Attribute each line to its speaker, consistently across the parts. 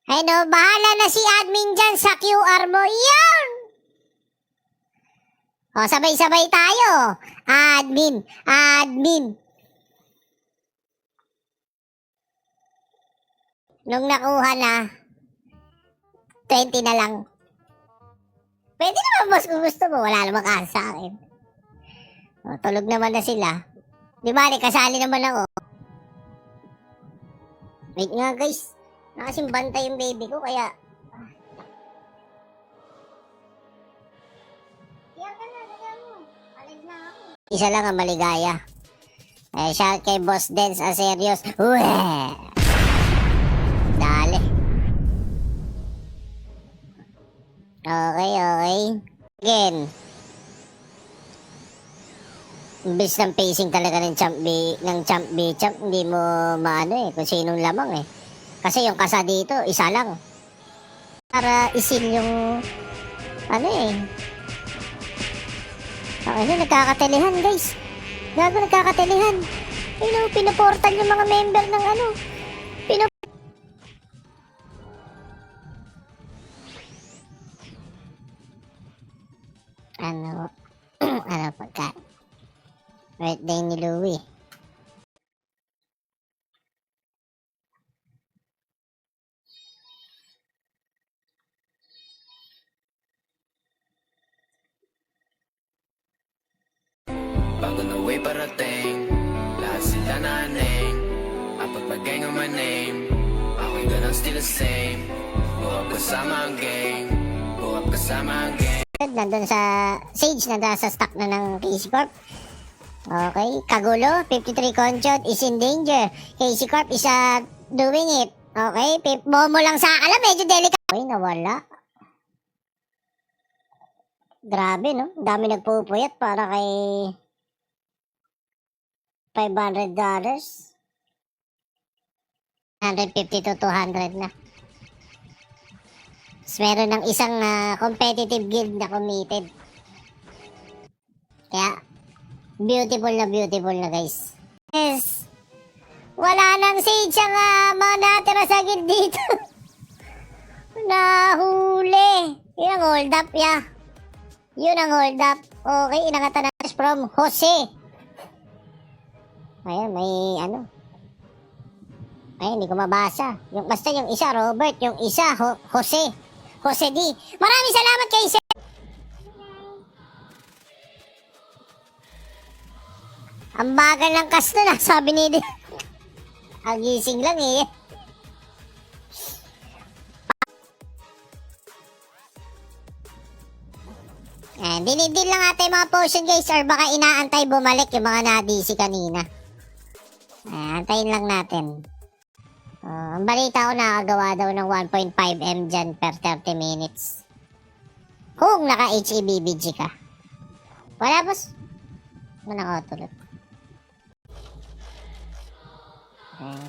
Speaker 1: Ay no, bahala na si admin dyan sa QR mo. Yun! O, sabay-sabay tayo. Admin. Nung nakuha na, 20 na lang. Pwede naman, boss, kung gusto mo. Wala namang asa sa akin. O, tulog naman na sila. Di ba, kasali naman ako. Wait nga, guys. Nakasing bantay yung baby ko, kaya... Isa lang ang maligaya. Siya kay Boss Dance Aserios. Uwe! Dali. Okay. Again. Imbis ng pacing talaga ng champ B, hindi mo maano kung sinong lamang Kasi yung kasa dito, isa lang. Para isin yung nagkakatelehan, guys. Gago, nagkakatelehan. Pinaportal yung mga member ng pagka birthday ni Louie.
Speaker 2: Bago na way parating, lahat sila naneng. Apat pag-gang on my name, ako'y ganang still the same. Buhap kasama ang gang, buhap kasama ang gang.
Speaker 1: Nandun sa Sage, nandun sa stock na ng KC Corp. Okay, Kagulo, 53 Conchod is in danger. KC Corp is doing it. Okay, Momo lang sa alam, medyo delicate. Okay, nawala. Grabe, no? Dami nagpupuyat para kay $500. 150 to 200 na. Tapos meron ng isang competitive guild na committed. Kaya, beautiful na guys. Yes. Wala nang Sage ang mga natira sa guild dito. Nahuli. Yun ang hold up, Yun ang hold up. Okay, inangatanas from Jose. Ayan, may Ay, hindi ko mabasa. Basta yung isa, Robert. Yung isa, Jose. Jose D. Maraming salamat kay Sir. Ang bagal ng kasto na, sabi ni D. Ang gising lang Dinidil lang ata yung mga potion, guys, or baka inaantay bumalik yung mga na-DC kanina. Antayin lang natin. Ang balita ko, nakagawa daw ng 1.5M dyan per 30 minutes. Kung naka-HEBBG ka. Wala, boss. Manakotulot.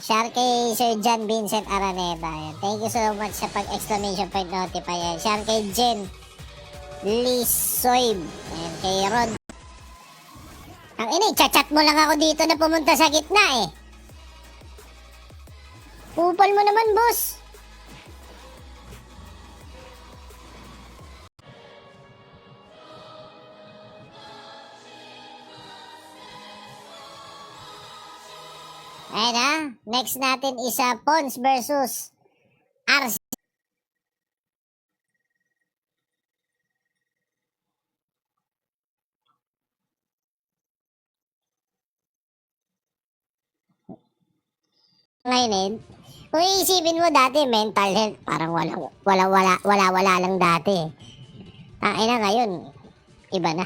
Speaker 1: Share kay Sir John Vincent Araneta. Thank you so much sa pag-exclamation point notify. Share kay Jen Lisoib. Ayan, kay Rod. Ang chat mo lang ako dito na pumunta sa gitna Upal mo naman, boss. Ayan next natin is Pons versus RC. Ngayon kung iisipin mo dati, mental health, parang wala lang dati. Ngayon, iba na.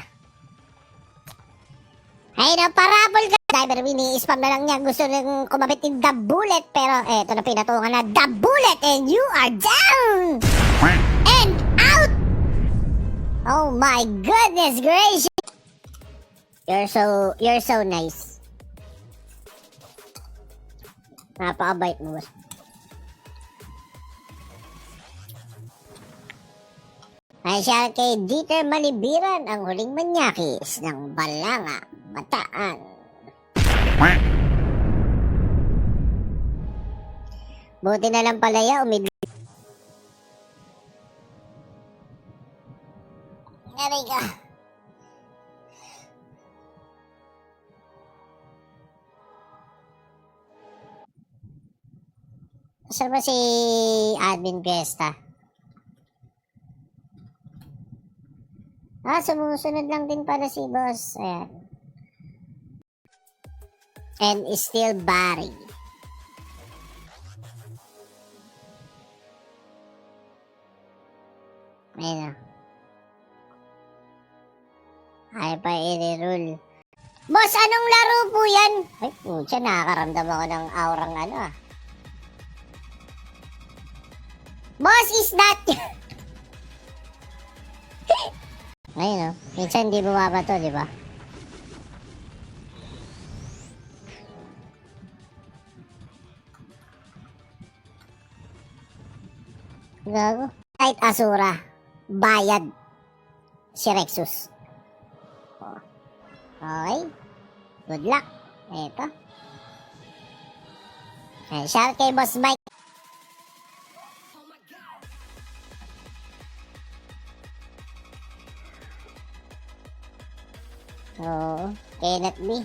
Speaker 1: Parapol ka. Diver spam na lang niya. Gusto nang kumapit in the bullet. Pero, eto na pinatungan na the bullet and you are down! And out! Oh my goodness gracious! You're so nice. Napakabait mo, boss. Ay siya kay Dieter Malibiran, ang huling manyakis ng Balanga, Bataan. Buti na lang pala umidlip. Aray ka. Saan ba si Admin Fiesta? Sumusunod lang din pala si boss. Ayan. And still Barry. Ayun o. Ay pa i-rule. Boss, anong laro po yan? Ay, putya, nakakaramdam ako ng aurang ano ah. Boss, is that... Ayun o. Minsan hindi bumaba to, di ba? Gago. Kahit Asura, bayad si Rexus. Okay. Good luck. Eto. Shout kay Boss Mike. Oo. Cannot be.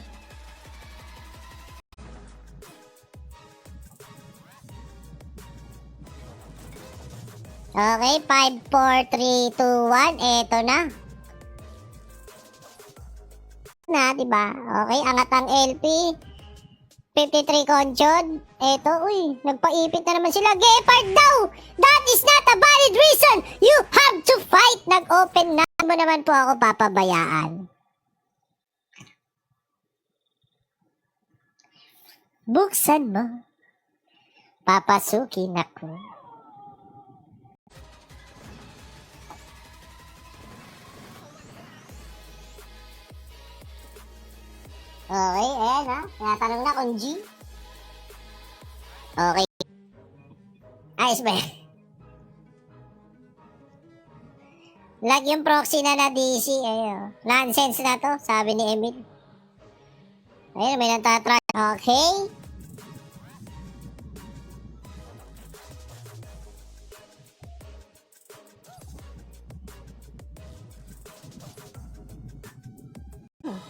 Speaker 1: Okay, 5, 4, 3, 2, 1. Eto na. Diba? Okay, angat ang LP. 53 conchod. Eto, uy, nagpaipit na naman sila. Gepard daw! That is not a valid reason! You have to fight! Nag-open na mo naman po ako papabayaan. Buksan mo. Papasukin ako. Okay, ayan ha. Tinatanong na kung G. Okay. Ayos ba? Lag yung proxy na DC. Ayun. Nonsense na to, sabi ni Emil. Ayun, may nagtatry. Okay.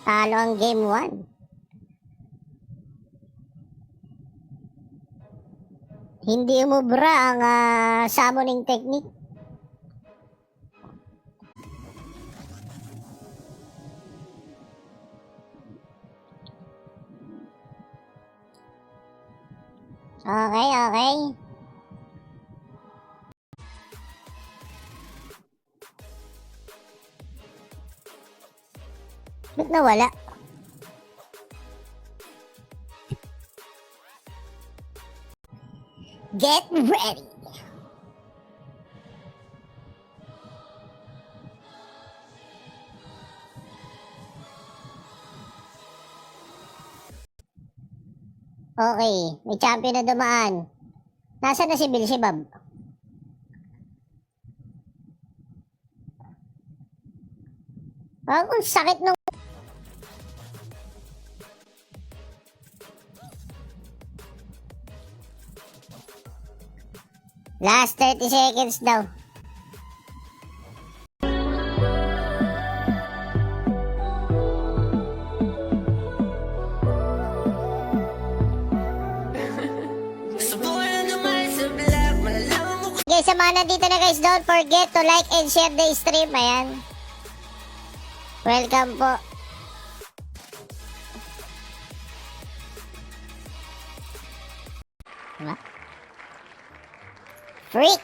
Speaker 1: Talo ang game 1. Hindi umubra ang summoning technique. Okay, okay. Ba't nawala? Get ready! Okay, may champion na dumaan. Nasaan na si Beelzebub? Ang sakit nung... Last 30 seconds daw. Guys, sa mga nandito na guys, don't forget to like and share the stream. Ayan. Welcome po. Diba? Freak!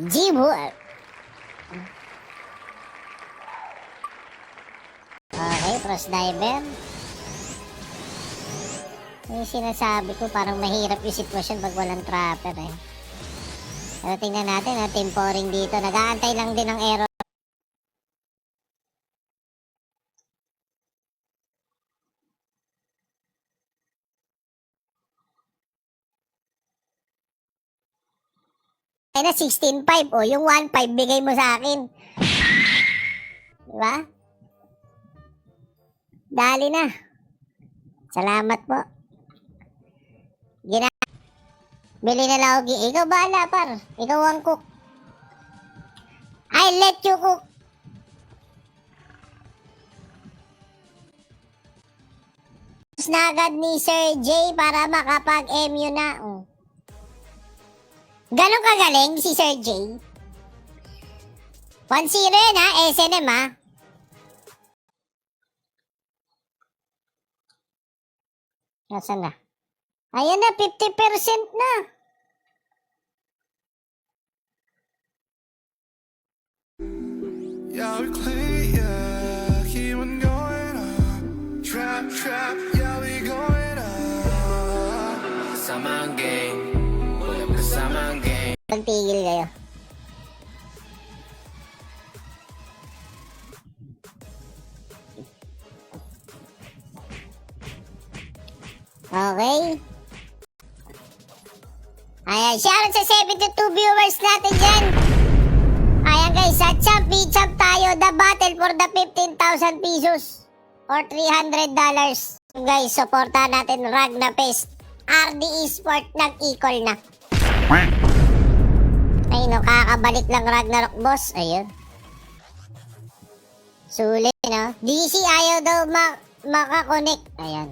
Speaker 1: G-Boy! Okay, cross diver. Yung sinasabi ko, parang mahirap yung sitwasyon pag walang trapper eh. Pero tingnan natin, temporing dito. Nag-aantay lang din ng error. Ay na, 16.5. O, yung 1.5 bigay mo sa akin. Diba? Dali na. Salamat po. Bili na lang ako. Ikaw bahala par. Ikaw ang cook. I'll let you cook. Na agad ni Sir J para makapag-MU na. Oh. Ganon kagaling si Sir J. 1-0 yun ha, SNM ha. Nasaan na? Ayan na, 50% na.
Speaker 3: Yeah, we clean, yeah, keep on going up. Trap, trap, yeah, we going up.
Speaker 2: Kasama ang gang, walang kasama ang gang.
Speaker 1: Magtigil kayo. Okay. Ayan, shoutout sa 72 viewers natin dyan. Ayan guys, sa champ, B-champ tayo. The battle for the 15,000 pesos or $300. Guys, supportahan natin Ragna Fest. RD Esport nag-equal na. Ay no, kakabalik lang Ragnarok boss. Ayun. Sulit no. DC ayaw daw makakonect. Ayan.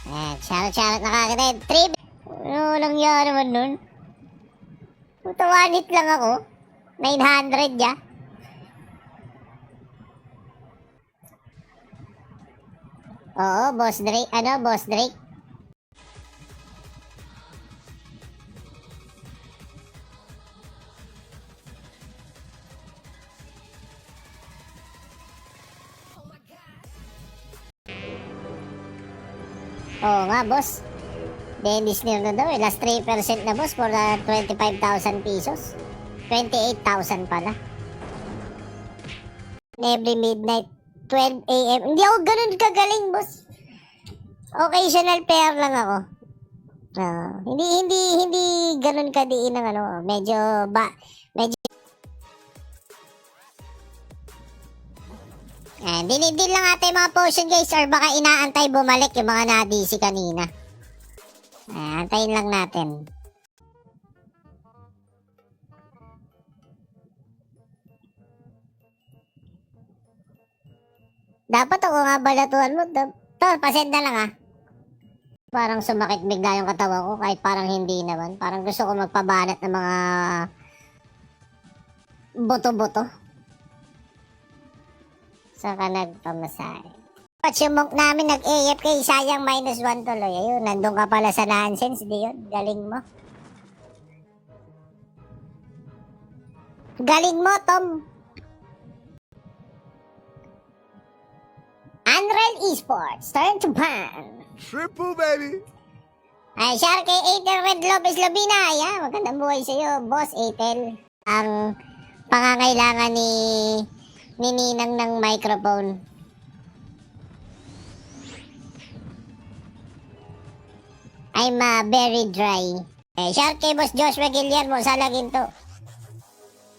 Speaker 1: Ayan, shoutout nakakita. 3. Ano lang yan naman nun? One hit lang ako. 900 ya. Oo, Boss Drake. Ano, Boss Drake? Oo nga, boss. Dennis Neal na daw eh. Last 3% na boss for 25,000 pesos. 28,000 pala. Every midnight, 12 a.m. Hindi ako ganun kagaling, boss. Occasional pair lang ako. Hindi ganun kadiin ng ano. Medyo. Dinidil lang ata yung mga potion guys or baka inaantay bumalik yung mga na-DC kanina. Antayin lang natin. Dapat ako nga balatuhan mo. Tol, pasend na lang Parang sumakit bigla yung katawan ko kahit parang hindi naman. Parang gusto ko magpabanat ng mga boto-boto. Saka nagpamasahe. Yung monk namin nag-AFK, sayang -1 tuloy. Ayun, nandun ka pala sa nonsense, di yun? Galing mo. Galing mo, Tom. Unreal Esports, turn to pan.
Speaker 3: Triple, baby.
Speaker 1: Ay, share kay Atel Red Lopez Lobina. Ayan, magandang buhay sa'yo, Boss Atel. Ang pangangailangan ni Ninang ng microphone. I'm very dry. Share kay Boss Joshua Guillermo sa Laginto.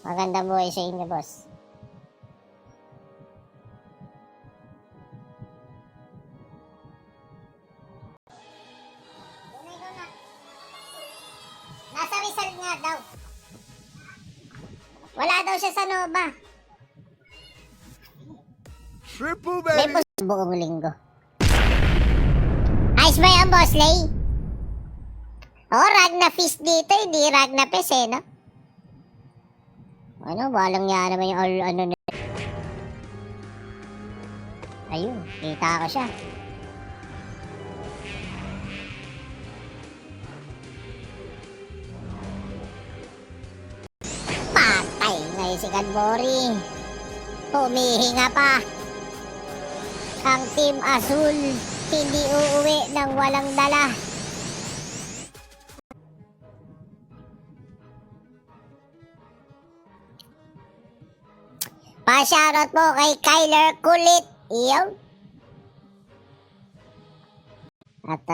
Speaker 1: Magandang buhay sa inyo, boss. Nasa Rizal nga daw. Wala daw siya sa Nova.
Speaker 3: Triple,
Speaker 1: May
Speaker 3: baby.
Speaker 1: buong linggo. Ayos ba yan, Boss Lay? Ragna Fist dito, hindi Ragna Fest no? Ano, walang yan naman yung ano na. Ayun, kita ko siya. Patay na si Cadbury. Humihinga pa. Ang Team Azul hindi uuwi ng walang dala. Pa-shoutout po kay Kyler Kulit. Iyon. At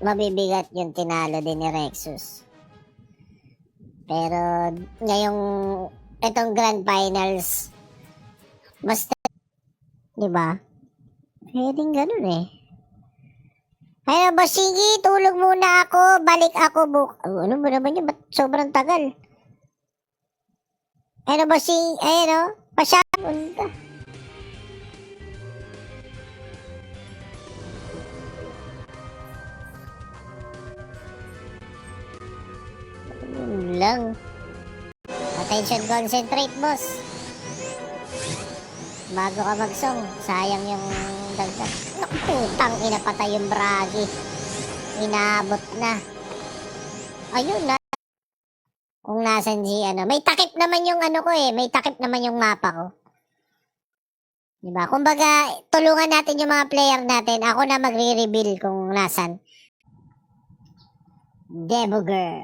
Speaker 1: mabibigat yung tinalo din ni Rexus. Pero ngayong itong Grand Finals, basta, di ba? Pwedeng ganun eh. Ay, boss, sige, tulog muna ako. Balik ako ano ba naman yun? Ba't sobrang tagal? Ano, boss, ayun o. Punta. Yun lang. Attention, concentrate, boss. Bago ka magsong, sayang yung dagdag. Putang ina, patay yung bragi. Inabot na. Ayun na. Kung nasan si ano. May takip naman yung ano ko eh. May takip naman yung mapa ko. Diba? Kumbaga, tulungan natin yung mga player natin. Ako na magre-reveal kung nasan. Demo Girl.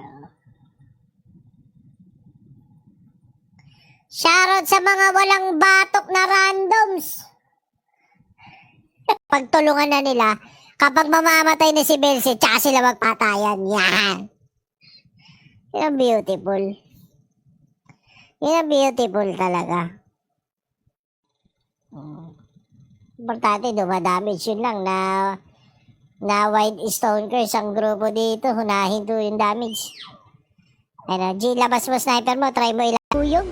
Speaker 1: Shoutout sa mga walang batok na randoms. Pagtulungan na nila, kapag mamamatay na si Belsi, tsaka sila magpatayan. Yan. Yan ang beautiful. Yan ang beautiful talaga. Importante, dumadamage yun lang na White Stone Curse ang grupo dito. Hunahin to yung damage. Ano, G, labas mo sniper mo. Try mo ilang kuyog.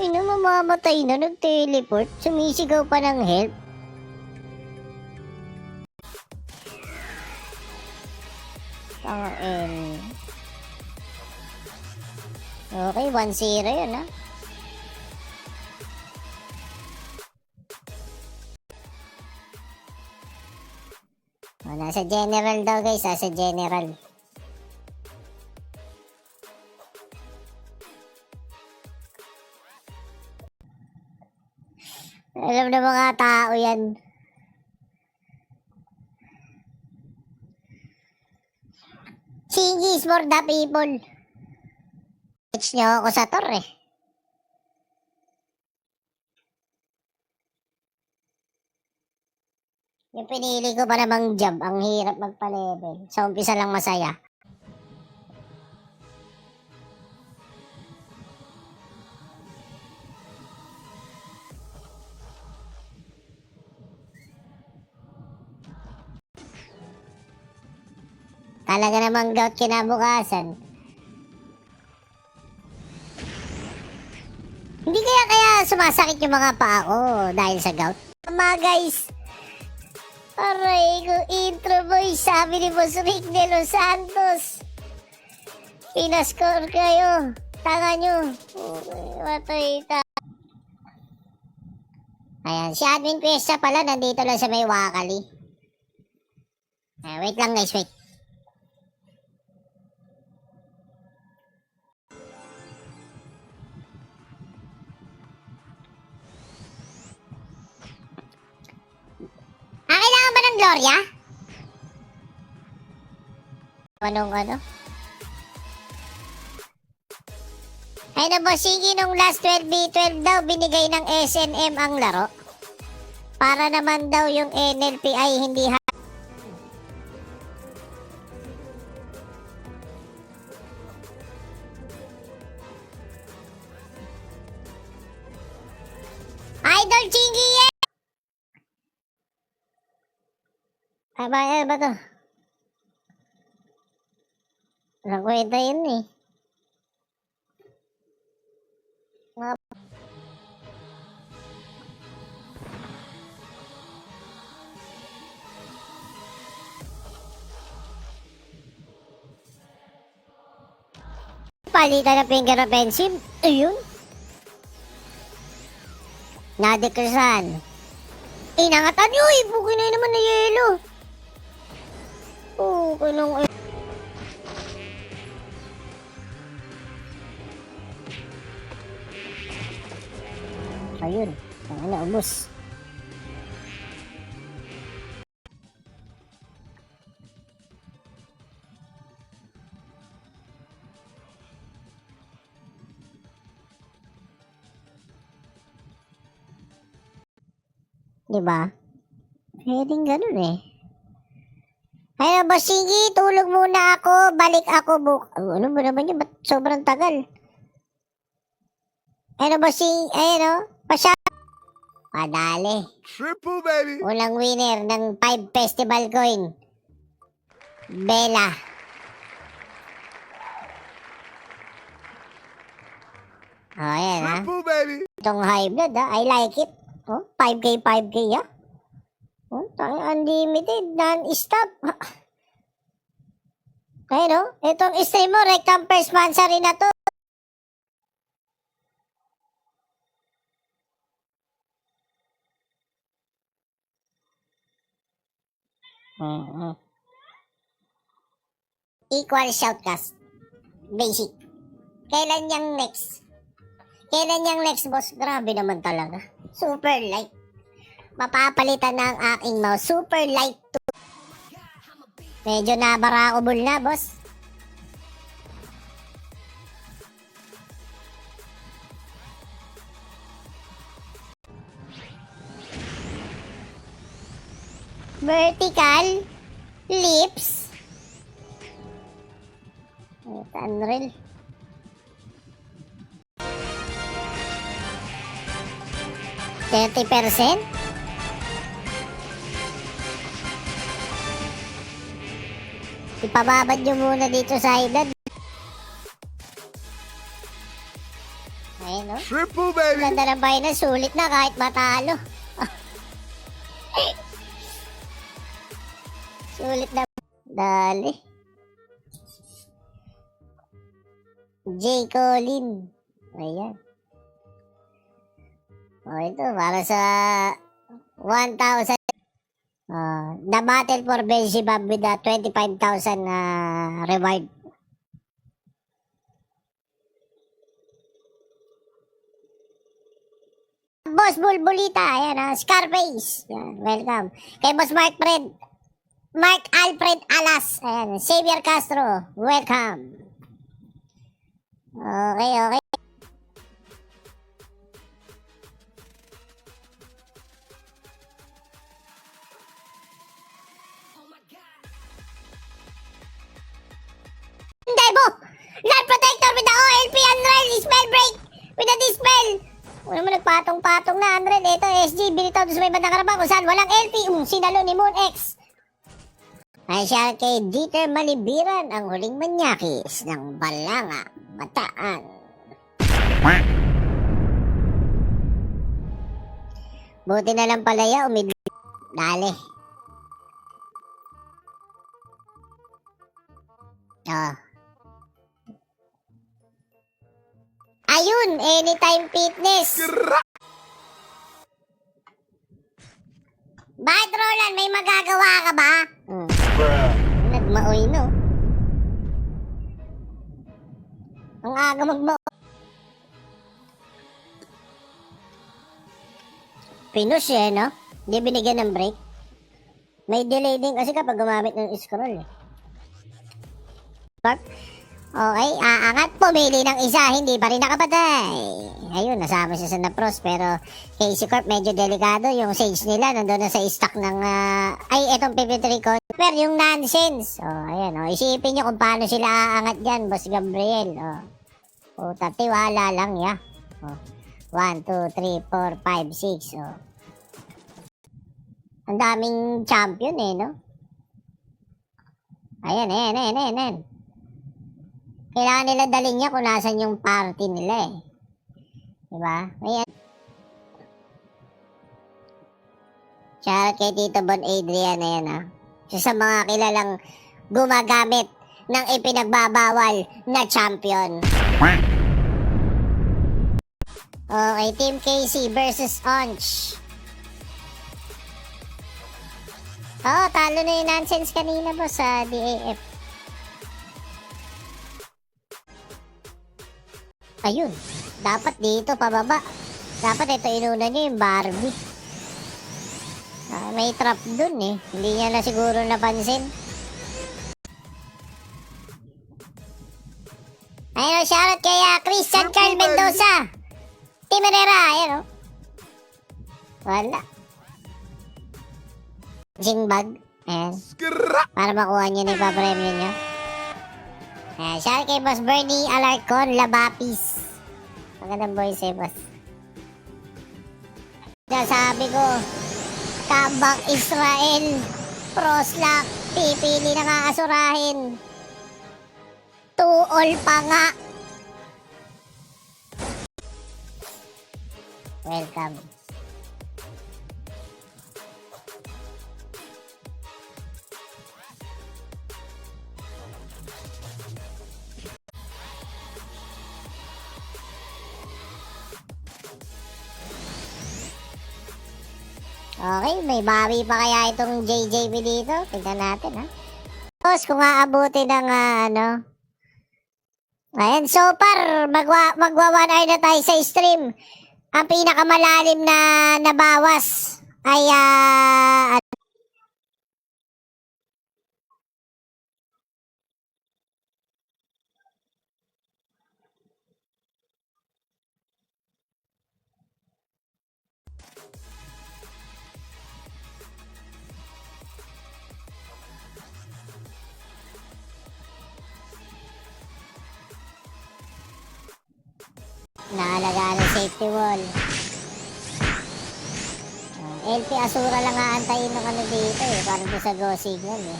Speaker 1: Ay na, mamamatay na. Nag-teleport. Sumisigaw pa ng help. Okay, 1-0 yun, ha? Nasa general daw, guys, sa general. Alam na mga tao yan. Singis for the people. Pitch nyo ako sa tor eh. Yung pinili ko pa namang job, ang hirap magpa-level. Sa umpisa lang masaya. Talaga namang gout kinabukasan. Hindi kaya sumasakit yung mga paa ko dahil sa gout. Mga guys, aray ko, intro boy, sabi ni Boss Rick de Los Santos. Pinascore kayo. Tanga nyo. Matay ta. Ayan, si Admin Questa pala, nandito lang sa may Wakali. Wait lang guys, wait. Kailangan ba ng Gloria? Anong ano? Ay na boss, sige nung last 12v12 daw binigay ng SNM ang laro. Para naman daw yung NLP ay hindi Idol Chingy! Ano ba to? Walang kwenta yun eh. Palitan na finger offensive. Ayun. Nadekresan. Inangatan nyo eh. Bukin na naman na yelo. Kanong ayun. Ano, ubos. Diba? Pwedeng ganun eh. Ayun, boss Shingy, tulog muna ako. Balik ako ano ba naman yun? Ba't sobrang tagal? Ayun, boss Shingy, ayun o. Pasya. Padali.
Speaker 3: Triple, baby.
Speaker 1: Unang winner ng 5 festival coin. Bella. Oh, ayan ha.
Speaker 3: Triple, baby.
Speaker 1: Itong high blood ha. I like it. Oh, 5K ha. Oh, unlimited, non-stop. Ayun o. Itong stream mo, Recamper sponsor rin na to. Equal shoutcast. Basic. Kailan yung next? Kailan yung next, boss? Grabe naman talaga. Super light. Mapapalitan na ang aking mouse. Super light to. Medyo nabarakubol na, boss. Vertical. Lips. Ito, unreal. %30? Ipababad nyo muna dito sa edad. Ayun, no?
Speaker 3: Triple, baby.
Speaker 1: Ganda ng bahay sulit na kahit matalo. Sulit na. Dali. J. Colin. Ayan. O, ito, para sa 1,000. The battle for Beelzebub with a 25,000 reward. Boss Bulbulita, ayan Scarface. Yan, welcome. Kay Boss Mark Alfred Alas, ayan, Xavier Castro, welcome. Okay. Debo! Land protector with the OLP Unreal spell break with the dispel. Ano mo nagpatong-patong na Unreal. Ito SG, binitaw doon sa may bandang karabang kung saan walang LP. Sinalo ni Moon X. Ay siya kay Dieter Malibiran, ang huling manyakis ng Balanga, Bataan. Buti na lang palaya, Dali. Ayun, Anytime Fitness. Bakit, Roland? May magagawa ka ba? Nagmaoy, no? Ang aga Pinush no? Hindi binigyan ng break. May delay din kasi kapag gumamit ng scroll Okay, aangat, pumili ng isa, hindi pa rin nakapatay. Ayun, nasama siya sa na-pros, pero KC Corp medyo delikado. Yung Sage nila, nandun na sa stock ng, etong 53 ko. Pero yung nonsense, ayan, isipin nyo kung paano sila aangat dyan, Boss Gabriel. Tiwala lang, 1, 2, 3, 4, 5, 6, Ang daming champion, no? Ayan. Kailangan nila dalhin niya kung nasan yung party nila Diba? Ayan. Shout kay Tito Bon Adrian, ayan Isa sa mga kilalang gumagamit ng ipinagbabawal na champion. Okay, Team KC versus Onch. Talo na yung nonsense kanina boss sa DAF. Ayun, dapat dito pababa. Dapat ito inuna niya yung Barbie. May trap dun Hindi niya na siguro napansin. Ayun, shoutout kay Christian Carl Mendoza. Timerera, ayun Wala. Jingbag. Ayan. Para makuha nyo na ipapremyo nyo. Ayan. Shout kay Boss Bernie Alarcon Labapis. Magandang boys eh, boss. Sabi ko, Kabak Israel, Proslak, pipili na nga asurahin. 2-all pa nga. Welcome. Okay, may bawi pa kaya itong JJB dito? Tignan natin, ha? Tapos, kung aabuti ng, ayan, so far, magwa 1 hour na tayo sa stream. Ang pinakamalalim na nabawas ay, naalagaan ng safety wall. LP Asura lang aantayin ng ano dito eh, para doon sa go signal eh.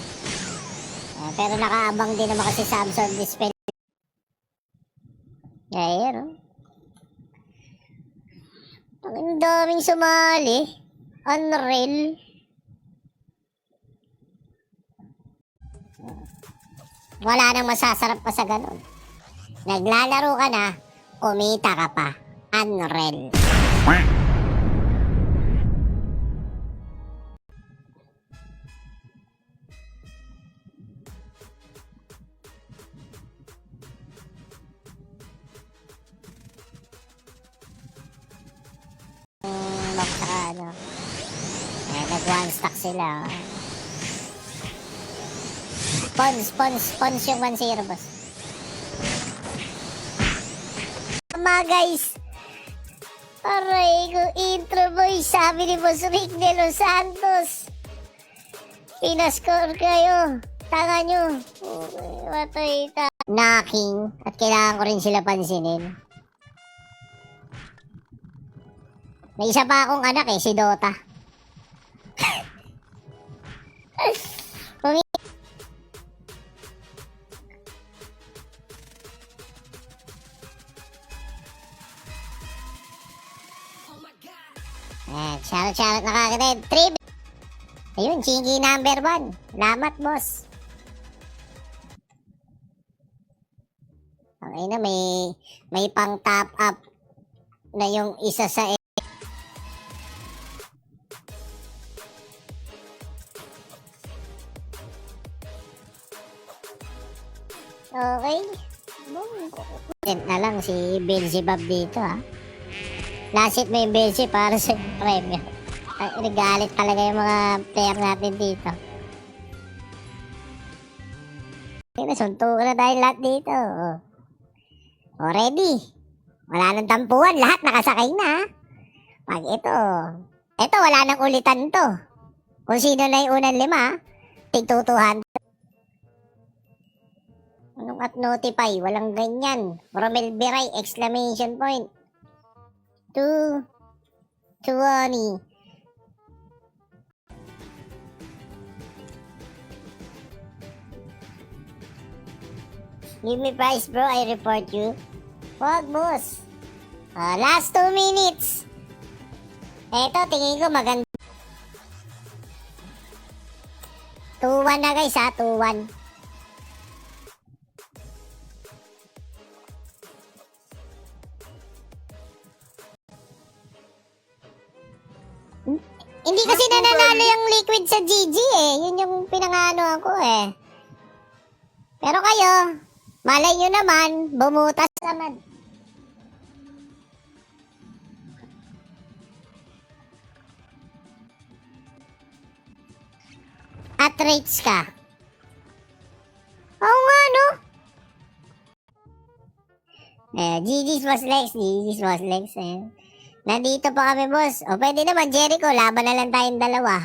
Speaker 1: Pero nakaabang din naman kasi sa absorb dispel. Ayan oh. Ang daming sumali. Unreal. Wala nang masasarap pa sa ganun. Naglalaro ka na, kumita ka pa. Unreal. Lock sa ano. Nag-one stack sila. Spons yung 1-0 boss. Tama guys. Aray ko, intro boy. Sabi ni Boss Rick de Los Santos. Pinascore kayo. Tanga nyo. Matay ta. Knocking. At kailangan ko rin sila pansinin. May isa pa akong anak eh, si Dota. Shoutout na kagad. Trib. Ayun, Chingy number 1. Salamat, boss. Okay na, may pang top up na yung isa sa okay. Na lang si Belzebub dito ha. Last hit mo yung Belzy para sa premyo. Nagalit talaga yung mga player natin dito. Nasuntukan na tayo lahat dito. Ready. Wala nang tampuan. Lahat nakasakay na. Pag ito wala nang ulitan to. Kung sino na yung unang 5, tig-200. Anong at notify? Walang ganyan. Romel Biray, exclamation point. 220. Give me price bro, I report you. Wag boss. Last 2 minutes. Eto, tingin ko maganda. 2-1 na guys ha, 2-1. Hindi kasi nananalo yung liquid sa GG eh. Yun yung pinangano ako eh. Pero kayo, malay nyo naman, bumutas naman. At rates ka. Oo nga no. GG's was Lex. Nandito pa kami, boss. O, pwede naman, Jericho. Laban na lang tayong dalawa.